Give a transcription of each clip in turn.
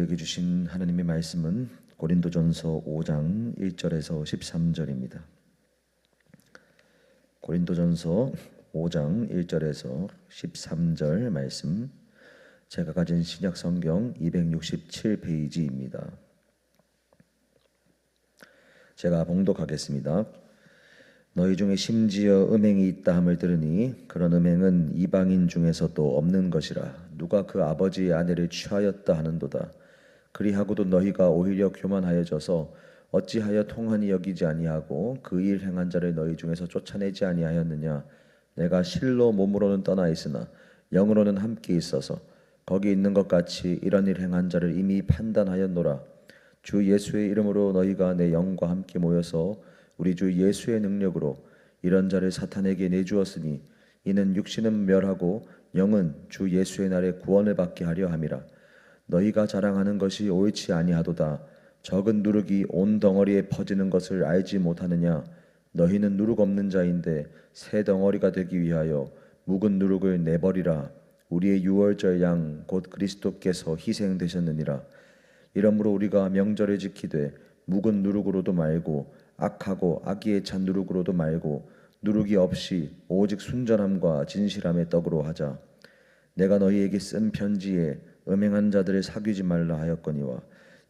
우리에게 주신 하나님의 말씀은 고린도전서 5장 1절에서 13절입니다. 고린도전서 5장 1절에서 13절 말씀, 제가 가진 신약성경 267페이지입니다. 제가 봉독하겠습니다. 너희 중에 심지어 음행이 있다 함을 들으니 그런 음행은 이방인 중에서도 없는 것이라. 누가 그 아버지의 아내를 취하였다 하는도다. 그리하고도 너희가 오히려 교만하여져서 어찌하여 통한이 여기지 아니하고 그 일 행한 자를 너희 중에서 쫓아내지 아니하였느냐. 내가 실로 몸으로는 떠나 있으나 영으로는 함께 있어서 거기 있는 것 같이 이런 일 행한 자를 이미 판단하였노라. 주 예수의 이름으로 너희가 내 영과 함께 모여서 우리 주 예수의 능력으로 이런 자를 사탄에게 내주었으니 이는 육신은 멸하고 영은 주 예수의 날에 구원을 받게 하려 함이라. 너희가 자랑하는 것이 옳지 아니하도다. 적은 누룩이 온 덩어리에 퍼지는 것을 알지 못하느냐. 너희는 누룩 없는 자인데 새 덩어리가 되기 위하여 묵은 누룩을 내버리라. 우리의 유월절 양 곧 그리스도께서 희생되셨느니라. 이러므로 우리가 명절을 지키되 묵은 누룩으로도 말고 악하고 악의에 찬 누룩으로도 말고 누룩이 없이 오직 순전함과 진실함의 떡으로 하자. 내가 너희에게 쓴 편지에 음행하는 자들을 사귀지 말라 하였거니와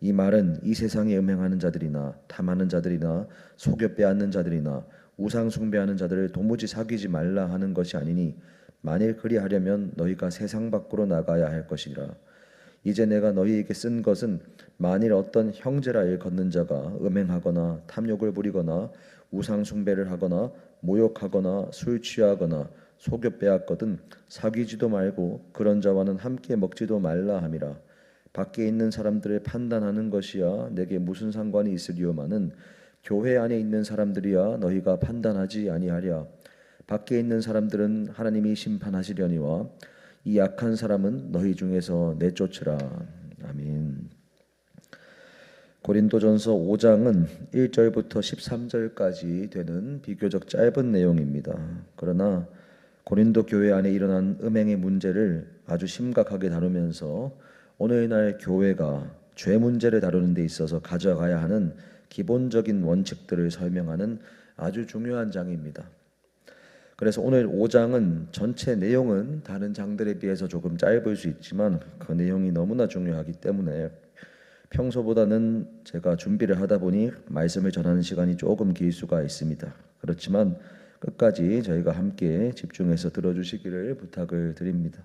이 말은 이 세상에 음행하는 자들이나 탐하는 자들이나 속여 빼앗는 자들이나 우상 숭배하는 자들을 도무지 사귀지 말라 하는 것이 아니니 만일 그리하려면 너희가 세상 밖으로 나가야 할 것이라. 이제 내가 너희에게 쓴 것은 만일 어떤 형제라 일컫는 자가 음행하거나 탐욕을 부리거나 우상 숭배를 하거나 모욕하거나 술 취하거나 속여 빼앗거든 사귀지도 말고 그런 자와는 함께 먹지도 말라 함이라. 밖에 있는 사람들을 판단하는 것이야 내게 무슨 상관이 있으리요마는 교회 안에 있는 사람들이야 너희가 판단하지 아니하랴. 밖에 있는 사람들은 하나님이 심판하시려니와 이 악한 사람은 너희 중에서 내쫓으라. 아멘. 고린도전서 5장은 1절부터 13절까지 되는 비교적 짧은 내용입니다. 그러나 고린도 교회 안에 일어난 음행의 문제를 아주 심각하게 다루면서 오늘날 교회가 죄 문제를 다루는 데 있어서 가져가야 하는 기본적인 원칙들을 설명하는 아주 중요한 장입니다. 그래서 오늘 5장은 전체 내용은 다른 장들에 비해서 조금 짧을 수 있지만 그 내용이 너무나 중요하기 때문에 평소보다는 제가 준비를 하다 보니 말씀을 전하는 시간이 조금 길 수가 있습니다. 그렇지만 끝까지 저희가 함께 집중해서 들어주시기를 부탁을 드립니다.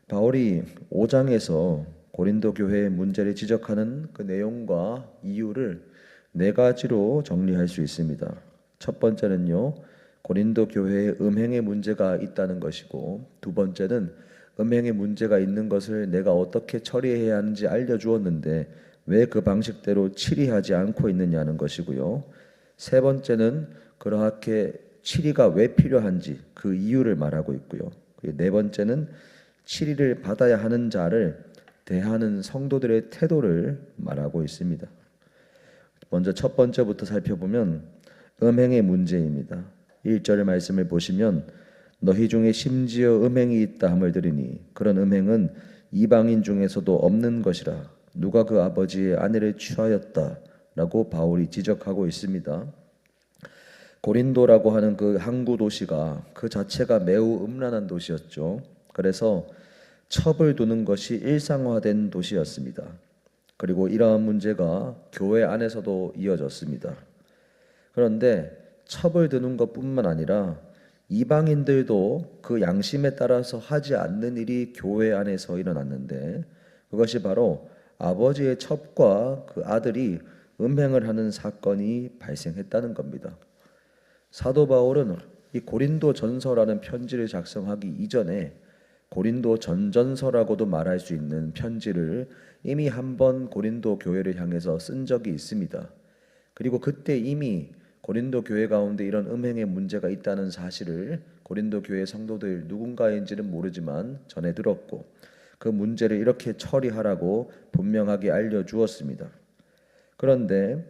바울이 5장에서 고린도 교회의 문제를 지적하는 그 내용과 이유를 네 가지로 정리할 수 있습니다. 첫 번째는요, 고린도 교회에 음행의 문제가 있다는 것이고, 두 번째는 음행의 문제가 있는 것을 내가 어떻게 처리해야 하는지 알려주었는데 왜 그 방식대로 치리하지 않고 있느냐는 것이고요. 세 번째는 그렇게 치리가 왜 필요한지 그 이유를 말하고 있고요. 네 번째는 치리를 받아야 하는 자를 대하는 성도들의 태도를 말하고 있습니다. 먼저 첫 번째부터 살펴보면 음행의 문제입니다. 1절 말씀을 보시면 너희 중에 심지어 음행이 있다 함을 들으니 그런 음행은 이방인 중에서도 없는 것이라. 누가 그 아버지의 아내를 취하였다 라고 바울이 지적하고 있습니다. 고린도라고 하는 그 항구 도시가 그 자체가 매우 음란한 도시였죠. 그래서 첩을 두는 것이 일상화된 도시였습니다. 그리고 이러한 문제가 교회 안에서도 이어졌습니다. 그런데 첩을 두는 것뿐만 아니라 이방인들도 그 양심에 따라서 하지 않는 일이 교회 안에서 일어났는데 그것이 바로 아버지의 첩과 그 아들이 음행을 하는 사건이 발생했다는 겁니다. 사도 바울은 이 고린도 전서라는 편지를 작성하기 이전에 고린도 전전서라고도 말할 수 있는 편지를 이미 한 번 고린도 교회를 향해서 쓴 적이 있습니다. 그리고 그때 이미 고린도 교회 가운데 이런 음행의 문제가 있다는 사실을 고린도 교회 성도들 누군가인지는 모르지만 전해 들었고 그 문제를 이렇게 처리하라고 분명하게 알려주었습니다. 그런데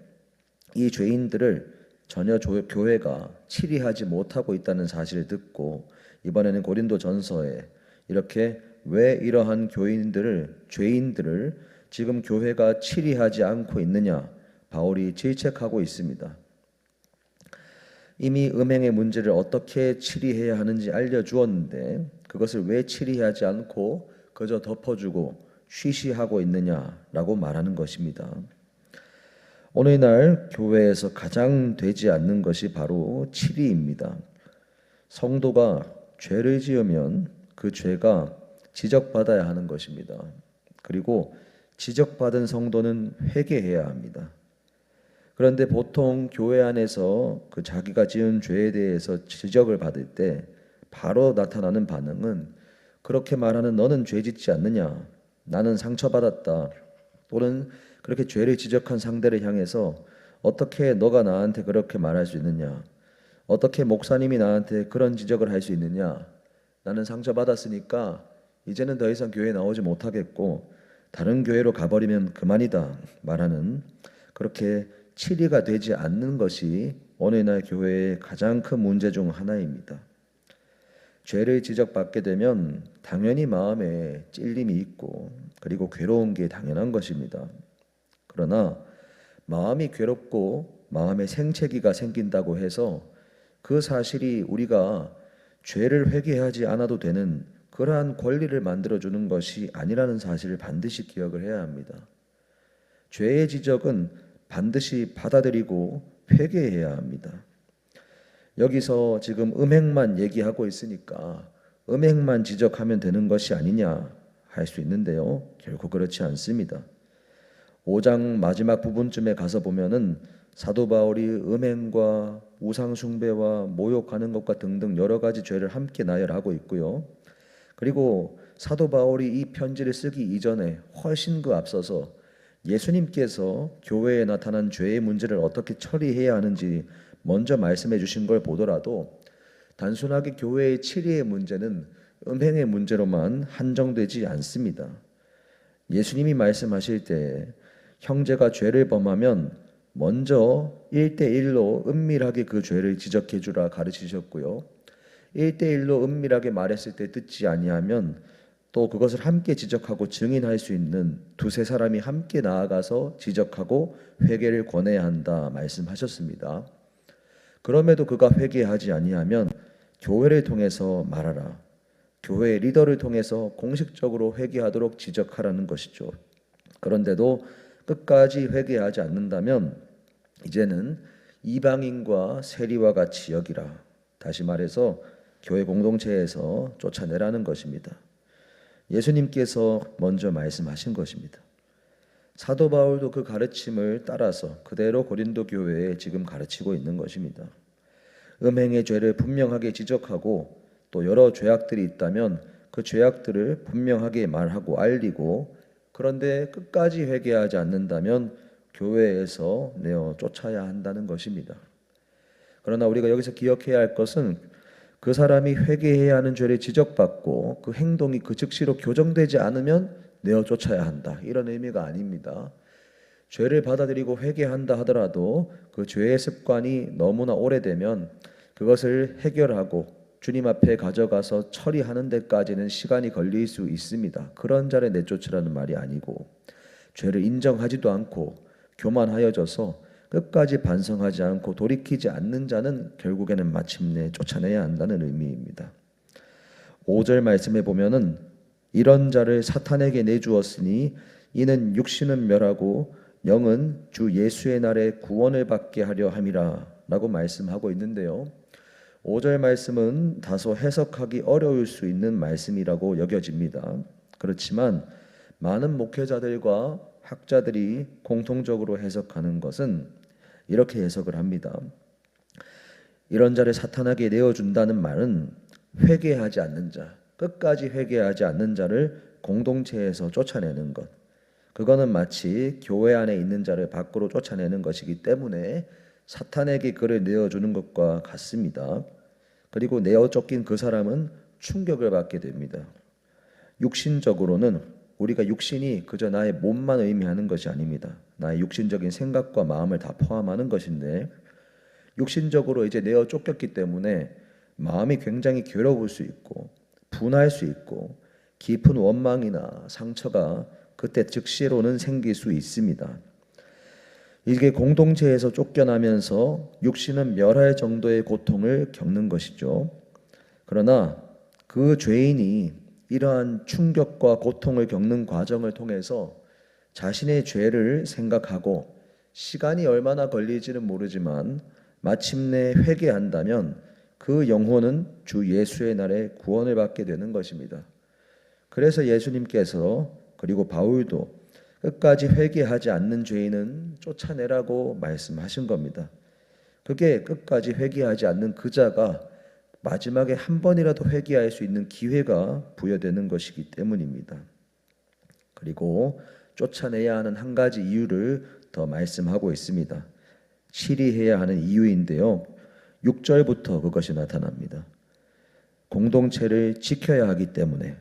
이 죄인들을 전혀 교회가 치리하지 못하고 있다는 사실을 듣고 이번에는 고린도 전서에 이렇게 왜 이러한 죄인들을 지금 교회가 치리하지 않고 있느냐? 바울이 질책하고 있습니다. 이미 음행의 문제를 어떻게 치리해야 하는지 알려주었는데 그것을 왜 치리하지 않고 그저 덮어주고 쉬쉬하고 있느냐라고 말하는 것입니다. 오늘날 교회에서 가장 되지 않는 것이 바로 치리입니다. 성도가 죄를 지으면 그 죄가 지적받아야 하는 것입니다. 그리고 지적받은 성도는 회개해야 합니다. 그런데 보통 교회 안에서 그 자기가 지은 죄에 대해서 지적을 받을 때 바로 나타나는 반응은 그렇게 말하는 너는 죄 짓지 않느냐? 나는 상처받았다. 또는 그렇게 죄를 지적한 상대를 향해서 어떻게 너가 나한테 그렇게 말할 수 있느냐? 어떻게 목사님이 나한테 그런 지적을 할 수 있느냐? 나는 상처받았으니까 이제는 더 이상 교회에 나오지 못하겠고 다른 교회로 가버리면 그만이다 말하는 그렇게 치리가 되지 않는 것이 오늘날 교회의 가장 큰 문제 중 하나입니다. 죄를 지적받게 되면 당연히 마음에 찔림이 있고 그리고 괴로운 게 당연한 것입니다. 그러나 마음이 괴롭고 마음에 생채기가 생긴다고 해서 그 사실이 우리가 죄를 회개하지 않아도 되는 그러한 권리를 만들어주는 것이 아니라는 사실을 반드시 기억을 해야 합니다. 죄의 지적은 반드시 받아들이고 회개해야 합니다. 여기서 지금 음행만 얘기하고 있으니까 음행만 지적하면 되는 것이 아니냐 할 수 있는데요. 결코 그렇지 않습니다. 5장 마지막 부분쯤에 가서 보면은 사도 바울이 음행과 우상 숭배와 모욕하는 것과 등등 여러 가지 죄를 함께 나열하고 있고요. 그리고 사도 바울이 이 편지를 쓰기 이전에 훨씬 그 앞서서 예수님께서 교회에 나타난 죄의 문제를 어떻게 처리해야 하는지 먼저 말씀해 주신 걸 보더라도 단순하게 교회의 치리의 문제는 음행의 문제로만 한정되지 않습니다. 예수님이 말씀하실 때 형제가 죄를 범하면 먼저 1대1로 은밀하게 그 죄를 지적해 주라 가르치셨고요. 1대1로 은밀하게 말했을 때 듣지 아니하면 또 그것을 함께 지적하고 증인할 수 있는 두세 사람이 함께 나아가서 지적하고 회개를 권해야 한다 말씀하셨습니다. 그럼에도 그가 회개하지 아니하면 교회를 통해서 말하라. 교회 리더를 통해서 공식적으로 회개하도록 지적하라는 것이죠. 그런데도 끝까지 회개하지 않는다면 이제는 이방인과 세리와 같이 여기라. 다시 말해서 교회 공동체에서 쫓아내라는 것입니다. 예수님께서 먼저 말씀하신 것입니다. 사도 바울도 그 가르침을 따라서 그대로 고린도 교회에 지금 가르치고 있는 것입니다. 음행의 죄를 분명하게 지적하고 또 여러 죄악들이 있다면 그 죄악들을 분명하게 말하고 알리고 그런데 끝까지 회개하지 않는다면 교회에서 내어 쫓아야 한다는 것입니다. 그러나 우리가 여기서 기억해야 할 것은 그 사람이 회개해야 하는 죄를 지적받고 그 행동이 그 즉시로 교정되지 않으면 내어 쫓아야 한다. 이런 의미가 아닙니다. 죄를 받아들이고 회개한다 하더라도 그 죄의 습관이 너무나 오래되면 그것을 해결하고 주님 앞에 가져가서 처리하는 데까지는 시간이 걸릴 수 있습니다. 그런 자를 내쫓으라는 말이 아니고 죄를 인정하지도 않고 교만하여져서 끝까지 반성하지 않고 돌이키지 않는 자는 결국에는 마침내 쫓아내야 한다는 의미입니다. 5절 말씀에 보면은 이런 자를 사탄에게 내주었으니 이는 육신은 멸하고 영은 주 예수의 날에 구원을 받게 하려 함이라 라고 말씀하고 있는데요. 5절 말씀은 다소 해석하기 어려울 수 있는 말씀이라고 여겨집니다. 그렇지만 많은 목회자들과 학자들이 공통적으로 해석하는 것은 이렇게 해석을 합니다. 이런 자를 사탄에게 내어준다는 말은 회개하지 않는 자, 끝까지 회개하지 않는 자를 공동체에서 쫓아내는 것. 그거는 마치 교회 안에 있는 자를 밖으로 쫓아내는 것이기 때문에 사탄에게 그를 내어주는 것과 같습니다. 그리고 내어 쫓긴 그 사람은 충격을 받게 됩니다. 육신적으로는 우리가 육신이 그저 나의 몸만 의미하는 것이 아닙니다. 나의 육신적인 생각과 마음을 다 포함하는 것인데 육신적으로 이제 내어 쫓겼기 때문에 마음이 굉장히 괴로울 수 있고 분할 수 있고 깊은 원망이나 상처가 그때 즉시로는 생길 수 있습니다. 이게 공동체에서 쫓겨나면서 육신은 멸할 정도의 고통을 겪는 것이죠. 그러나 그 죄인이 이러한 충격과 고통을 겪는 과정을 통해서 자신의 죄를 생각하고 시간이 얼마나 걸릴지는 모르지만 마침내 회개한다면 그 영혼은 주 예수의 날에 구원을 받게 되는 것입니다. 그래서 예수님께서 그리고 바울도 끝까지 회개하지 않는 죄인은 쫓아내라고 말씀하신 겁니다. 그게 끝까지 회개하지 않는 그 자가 마지막에 한 번이라도 회개할 수 있는 기회가 부여되는 것이기 때문입니다. 그리고 쫓아내야 하는 한 가지 이유를 더 말씀하고 있습니다. 치리해야 하는 이유인데요. 6절부터 그것이 나타납니다. 공동체를 지켜야 하기 때문에,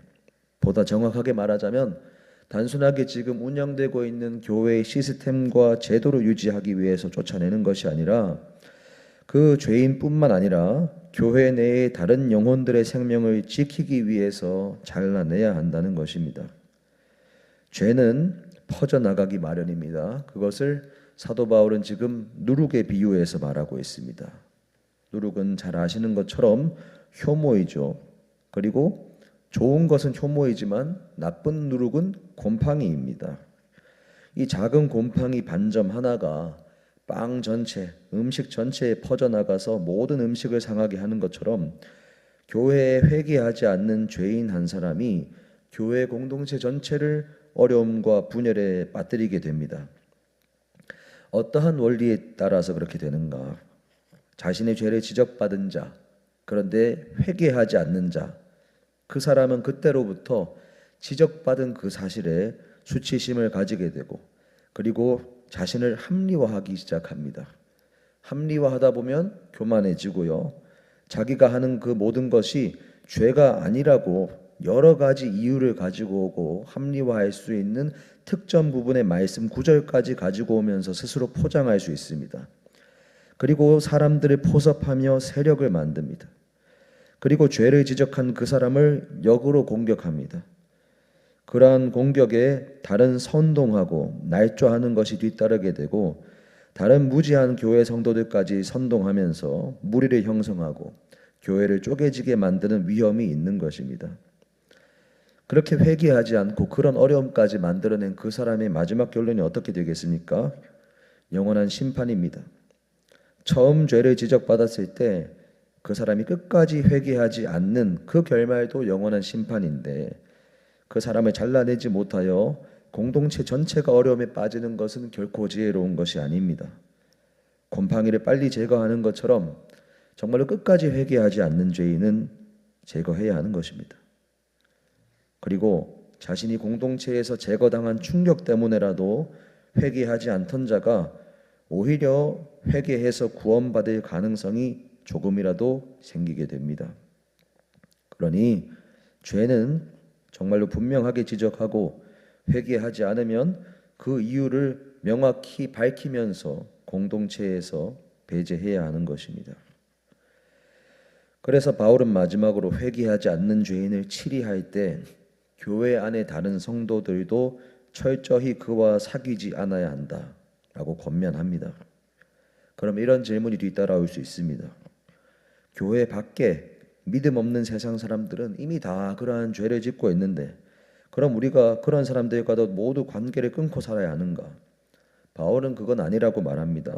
보다 정확하게 말하자면 단순하게 지금 운영되고 있는 교회의 시스템과 제도를 유지하기 위해서 쫓아내는 것이 아니라 그 죄인뿐만 아니라 교회 내의 다른 영혼들의 생명을 지키기 위해서 잘라내야 한다는 것입니다. 죄는 퍼져나가기 마련입니다. 그것을 사도 바울은 지금 누룩에 비유해서 말하고 있습니다. 누룩은 잘 아시는 것처럼 효모이죠. 그리고 좋은 것은 효모이지만 나쁜 누룩은 곰팡이입니다. 이 작은 곰팡이 반점 하나가 빵 전체, 음식 전체에 퍼져나가서 모든 음식을 상하게 하는 것처럼 교회에 회개하지 않는 죄인 한 사람이 교회 공동체 전체를 어려움과 분열에 빠뜨리게 됩니다. 어떠한 원리에 따라서 그렇게 되는가? 자신의 죄를 지적받은 자, 그런데 회개하지 않는 자, 그 사람은 그때로부터 지적받은 그 사실에 수치심을 가지게 되고 그리고 자신을 합리화하기 시작합니다. 합리화하다 보면 교만해지고요. 자기가 하는 그 모든 것이 죄가 아니라고 여러 가지 이유를 가지고 오고 합리화할 수 있는 특정 부분의 말씀 구절까지 가지고 오면서 스스로 포장할 수 있습니다. 그리고 사람들을 포섭하며 세력을 만듭니다. 그리고 죄를 지적한 그 사람을 역으로 공격합니다. 그러한 공격에 다른 선동하고 날조하는 것이 뒤따르게 되고 다른 무지한 교회 성도들까지 선동하면서 무리를 형성하고 교회를 쪼개지게 만드는 위험이 있는 것입니다. 그렇게 회개하지 않고 그런 어려움까지 만들어낸 그 사람의 마지막 결론이 어떻게 되겠습니까? 영원한 심판입니다. 처음 죄를 지적받았을 때 그 사람이 끝까지 회개하지 않는 그 결말도 영원한 심판인데 그 사람을 잘라내지 못하여 공동체 전체가 어려움에 빠지는 것은 결코 지혜로운 것이 아닙니다. 곰팡이를 빨리 제거하는 것처럼 정말로 끝까지 회개하지 않는 죄인은 제거해야 하는 것입니다. 그리고 자신이 공동체에서 제거당한 충격 때문에라도 회개하지 않던 자가 오히려 회개해서 구원받을 가능성이 조금이라도 생기게 됩니다. 그러니 죄는 정말로 분명하게 지적하고 회개하지 않으면 그 이유를 명확히 밝히면서 공동체에서 배제해야 하는 것입니다. 그래서 바울은 마지막으로 회개하지 않는 죄인을 치리할 때 교회 안의 다른 성도들도 철저히 그와 사귀지 않아야 한다라고 권면합니다. 그럼 이런 질문이 뒤따라올 수 있습니다. 교회 밖에 믿음 없는 세상 사람들은 이미 다 그러한 죄를 짓고 있는데 그럼 우리가 그런 사람들과도 모두 관계를 끊고 살아야 하는가? 바울은 그건 아니라고 말합니다.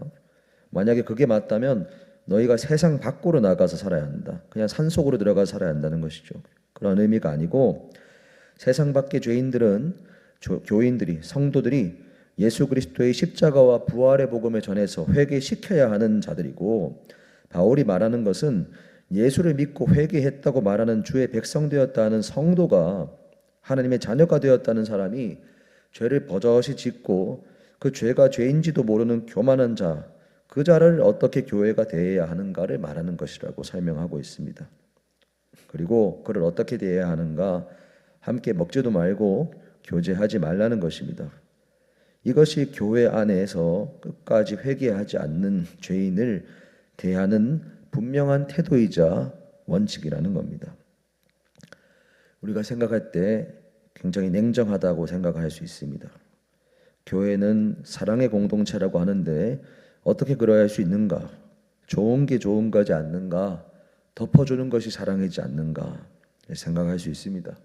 만약에 그게 맞다면 너희가 세상 밖으로 나가서 살아야 한다. 그냥 산속으로 들어가 살아야 한다는 것이죠. 그런 의미가 아니고 세상 밖의 죄인들은 교인들이 성도들이 예수 그리스도의 십자가와 부활의 복음을 전해서 회개시켜야 하는 자들이고 바울이 말하는 것은 예수를 믿고 회개했다고 말하는 주의 백성 되었다는 성도가 하나님의 자녀가 되었다는 사람이 죄를 버젓이 짓고 그 죄가 죄인지도 모르는 교만한 자, 그 자를 어떻게 교회가 대해야 하는가를 말하는 것이라고 설명하고 있습니다. 그리고 그를 어떻게 대해야 하는가? 함께 먹지도 말고 교제하지 말라는 것입니다. 이것이 교회 안에서 끝까지 회개하지 않는 죄인을 대하는 분명한 태도이자 원칙이라는 겁니다. 우리가 생각할 때 굉장히 냉정하다고 생각할 수 있습니다. 교회는 사랑의 공동체라고 하는데 어떻게 그러야 할 수 있는가? 좋은 게 좋은 거지 않는가? 덮어주는 것이 사랑이지 않는가? 생각할 수 있습니다.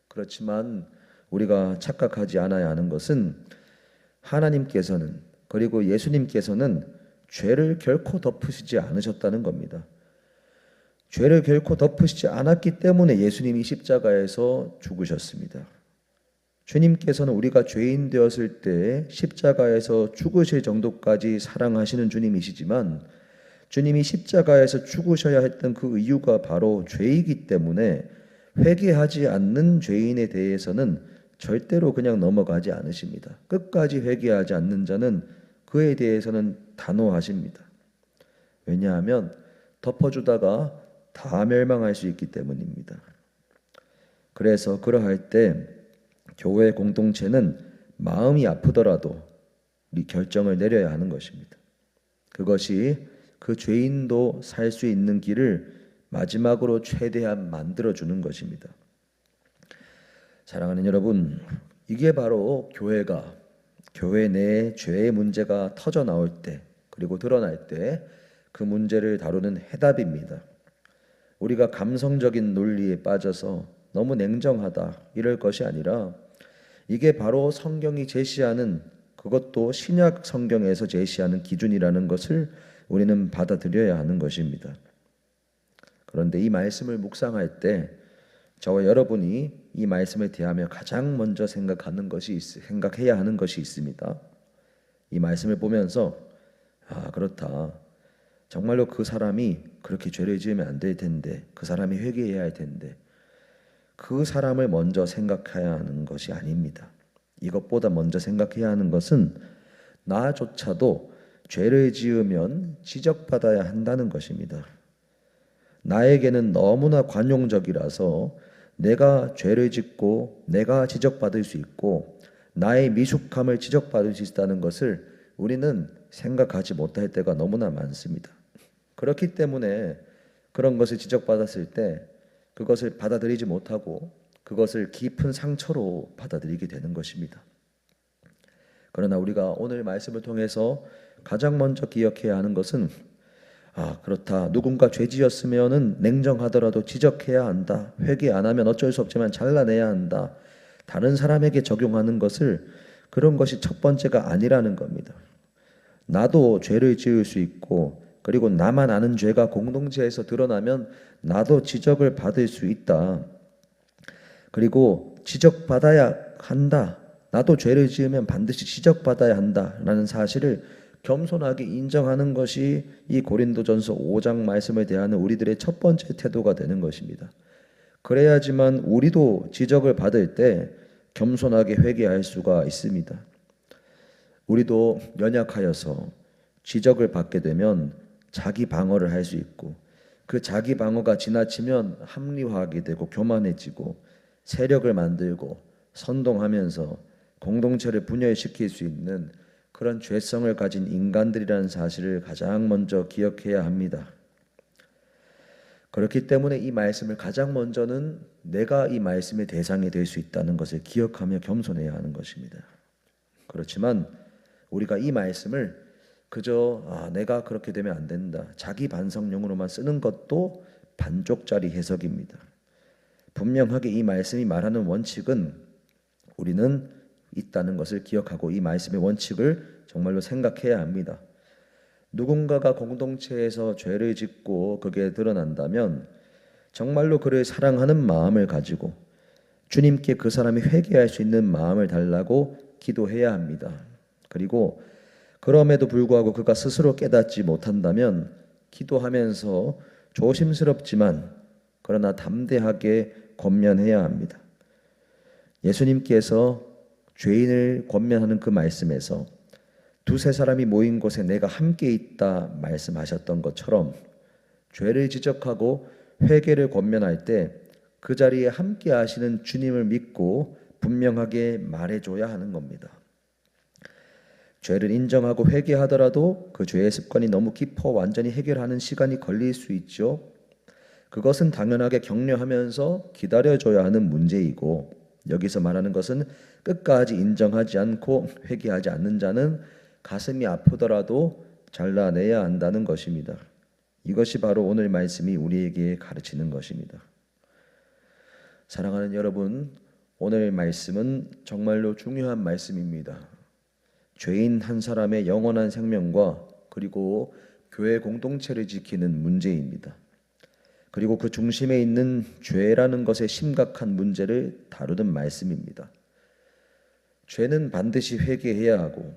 그렇지만 우리가 착각하지 않아야 하는 것은 하나님께서는 그리고 예수님께서는 죄를 결코 덮으시지 않으셨다는 겁니다. 죄를 결코 덮으시지 않았기 때문에 예수님이 십자가에서 죽으셨습니다. 주님께서는 우리가 죄인 되었을 때 십자가에서 죽으실 정도까지 사랑하시는 주님이시지만 주님이 십자가에서 죽으셔야 했던 그 이유가 바로 죄이기 때문에 회개하지 않는 죄인에 대해서는 절대로 그냥 넘어가지 않으십니다. 끝까지 회개하지 않는 자는 그에 대해서는 단호하십니다. 왜냐하면 덮어주다가 다 멸망할 수 있기 때문입니다. 그래서 그러할 때 교회 공동체는 마음이 아프더라도 이 결정을 내려야 하는 것입니다. 그것이 그 죄인도 살 수 있는 길을 마지막으로 최대한 만들어주는 것입니다. 사랑하는 여러분, 이게 바로 교회가 교회 내에 죄의 문제가 터져 나올 때 그리고 드러날 때 그 문제를 다루는 해답입니다. 우리가 감성적인 논리에 빠져서 너무 냉정하다 이럴 것이 아니라 이게 바로 성경이 제시하는 그것도 신약 성경에서 제시하는 기준이라는 것을 우리는 받아들여야 하는 것입니다. 그런데 이 말씀을 묵상할 때 저와 여러분이 이 말씀을 대하며 가장 먼저 생각해야 하는 것이 있습니다. 이 말씀을 보면서 그렇다. 정말로 그 사람이 그렇게 죄를 지으면 안 될 텐데 그 사람이 회개해야 할 텐데 그 사람을 먼저 생각해야 하는 것이 아닙니다. 이것보다 먼저 생각해야 하는 것은 나조차도 죄를 지으면 지적받아야 한다는 것입니다. 나에게는 너무나 관용적이라서 내가 죄를 짓고 내가 지적받을 수 있고 나의 미숙함을 지적받을 수 있다는 것을 우리는 생각하지 못할 때가 너무나 많습니다. 그렇기 때문에 그런 것을 지적받았을 때 그것을 받아들이지 못하고 그것을 깊은 상처로 받아들이게 되는 것입니다. 그러나 우리가 오늘 말씀을 통해서 가장 먼저 기억해야 하는 것은 그렇다. 누군가 죄 지었으면은 냉정하더라도 지적해야 한다. 회개 안 하면 어쩔 수 없지만 잘라내야 한다. 다른 사람에게 적용하는 것을 그런 것이 첫 번째가 아니라는 겁니다. 나도 죄를 지을 수 있고 그리고 나만 아는 죄가 공동체에서 드러나면 나도 지적을 받을 수 있다. 그리고 지적받아야 한다. 나도 죄를 지으면 반드시 지적받아야 한다라는 사실을 겸손하게 인정하는 것이 이 고린도전서 5장 말씀을 대하는 우리들의 첫 번째 태도가 되는 것입니다. 그래야지만 우리도 지적을 받을 때 겸손하게 회개할 수가 있습니다. 우리도 연약하여서 지적을 받게 되면 자기 방어를 할 수 있고 그 자기 방어가 지나치면 합리화하게 되고 교만해지고 세력을 만들고 선동하면서 공동체를 분열시킬 수 있는 그런 죄성을 가진 인간들이라는 사실을 가장 먼저 기억해야 합니다. 그렇기 때문에 이 말씀을 가장 먼저는 내가 이 말씀의 대상이 될 수 있다는 것을 기억하며 겸손해야 하는 것입니다. 그렇지만 우리가 이 말씀을 그저 내가 그렇게 되면 안 된다. 자기 반성용으로만 쓰는 것도 반쪽짜리 해석입니다. 분명하게 이 말씀이 말하는 원칙은 우리는 있다는 것을 기억하고 이 말씀의 원칙을 정말로 생각해야 합니다. 누군가가 공동체에서 죄를 짓고 그게 드러난다면 정말로 그를 사랑하는 마음을 가지고 주님께 그 사람이 회개할 수 있는 마음을 달라고 기도해야 합니다. 그리고 그럼에도 불구하고 그가 스스로 깨닫지 못한다면 기도하면서 조심스럽지만 그러나 담대하게 권면해야 합니다. 예수님께서 죄인을 권면하는 그 말씀에서 두세 사람이 모인 곳에 내가 함께 있다 말씀하셨던 것처럼 죄를 지적하고 회개를 권면할 때 그 자리에 함께 하시는 주님을 믿고 분명하게 말해줘야 하는 겁니다. 죄를 인정하고 회개하더라도 그 죄의 습관이 너무 깊어 완전히 해결하는 시간이 걸릴 수 있죠. 그것은 당연하게 격려하면서 기다려줘야 하는 문제이고 여기서 말하는 것은 끝까지 인정하지 않고 회개하지 않는 자는 가슴이 아프더라도 잘라내야 한다는 것입니다. 이것이 바로 오늘 말씀이 우리에게 가르치는 것입니다. 사랑하는 여러분, 오늘 말씀은 정말로 중요한 말씀입니다. 죄인 한 사람의 영원한 생명과 그리고 교회 공동체를 지키는 문제입니다. 그리고 그 중심에 있는 죄라는 것의 심각한 문제를 다루는 말씀입니다. 죄는 반드시 회개해야 하고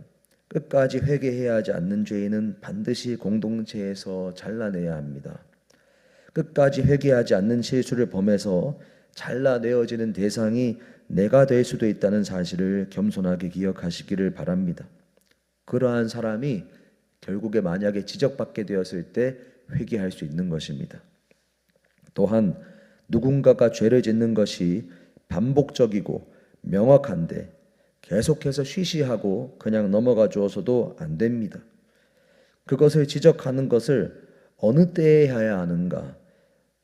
끝까지 회개해야 하지 않는 죄인은 반드시 공동체에서 잘라내야 합니다. 끝까지 회개하지 않는 실수를 범해서 잘라내어지는 대상이 내가 될 수도 있다는 사실을 겸손하게 기억하시기를 바랍니다. 그러한 사람이 결국에 만약에 지적받게 되었을 때 회개할 수 있는 것입니다. 또한 누군가가 죄를 짓는 것이 반복적이고 명확한데 계속해서 쉬쉬하고 그냥 넘어가 주어서도 안 됩니다. 그것을 지적하는 것을 어느 때에 해야 하는가,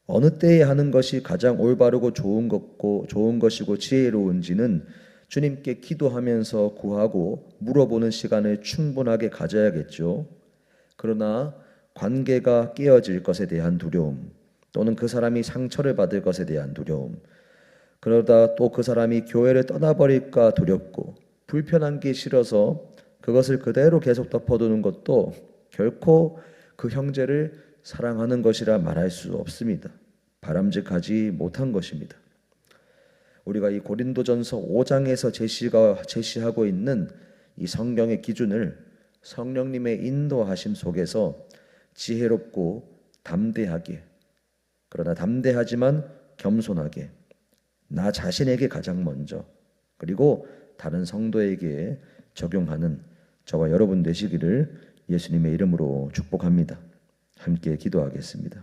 어느 때에 하는 것이 가장 올바르고 좋은 것이고 지혜로운지는 주님께 기도하면서 구하고 물어보는 시간을 충분하게 가져야겠죠. 그러나 관계가 깨어질 것에 대한 두려움, 또는 그 사람이 상처를 받을 것에 대한 두려움, 그러다 또 그 사람이 교회를 떠나버릴까 두렵고 불편한 게 싫어서 그것을 그대로 계속 덮어두는 것도 결코 그 형제를 사랑하는 것이라 말할 수 없습니다. 바람직하지 못한 것입니다. 우리가 이 고린도전서 5장에서 제시하고 있는 이 성경의 기준을 성령님의 인도하심 속에서 지혜롭고 담대하게, 그러나 담대하지만 겸손하게, 나 자신에게 가장 먼저 그리고 다른 성도에게 적용하는 저와 여러분 되시기를 예수님의 이름으로 축복합니다. 함께 기도하겠습니다.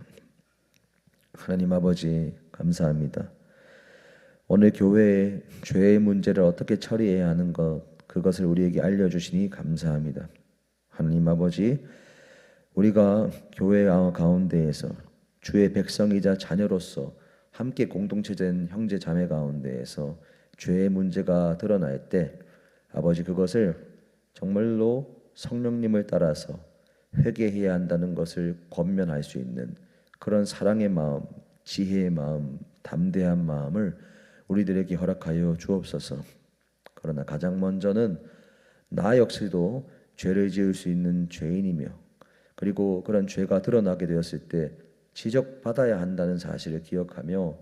하나님 아버지, 감사합니다. 오늘 교회의 죄의 문제를 어떻게 처리해야 하는 것, 그것을 우리에게 알려주시니 감사합니다. 하나님 아버지, 우리가 교회 가운데에서 주의 백성이자 자녀로서 함께 공동체된 형제 자매 가운데에서 죄의 문제가 드러날 때 아버지, 그것을 정말로 성령님을 따라서 회개해야 한다는 것을 권면할 수 있는 그런 사랑의 마음, 지혜의 마음, 담대한 마음을 우리들에게 허락하여 주옵소서. 그러나 가장 먼저는 나 역시도 죄를 지을 수 있는 죄인이며, 그리고 그런 죄가 드러나게 되었을 때 지적받아야 한다는 사실을 기억하며,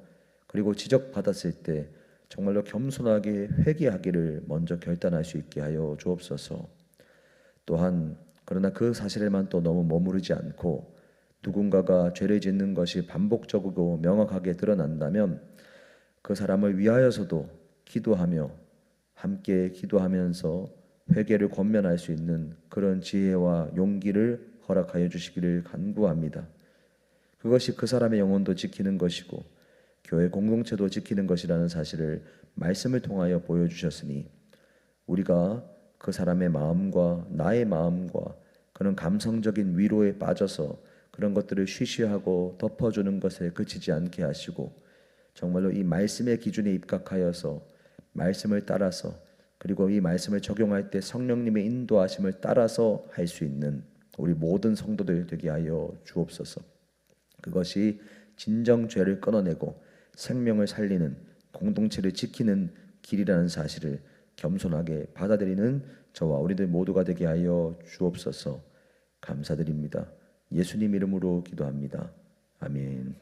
그리고 지적받았을 때 정말로 겸손하게 회개하기를 먼저 결단할 수 있게 하여 주옵소서. 또한 그러나 그 사실에만 또 너무 머무르지 않고 누군가가 죄를 짓는 것이 반복적이고 명확하게 드러난다면 그 사람을 위하여서도 기도하며 함께 기도하면서 회개를 권면할 수 있는 그런 지혜와 용기를 허락하여 주시기를 간구합니다. 그것이 그 사람의 영혼도 지키는 것이고 교회 공동체도 지키는 것이라는 사실을 말씀을 통하여 보여주셨으니 우리가 그 사람의 마음과 나의 마음과 그런 감성적인 위로에 빠져서 그런 것들을 쉬쉬하고 덮어주는 것에 그치지 않게 하시고 정말로 이 말씀의 기준에 입각하여서 말씀을 따라서, 그리고 이 말씀을 적용할 때 성령님의 인도하심을 따라서 할 수 있는 우리 모든 성도들 되게 하여 주옵소서. 그것이 진정 죄를 끊어내고 생명을 살리는 공동체를 지키는 길이라는 사실을 겸손하게 받아들이는 저와 우리들 모두가 되게 하여 주옵소서. 감사드립니다. 예수님 이름으로 기도합니다. 아멘.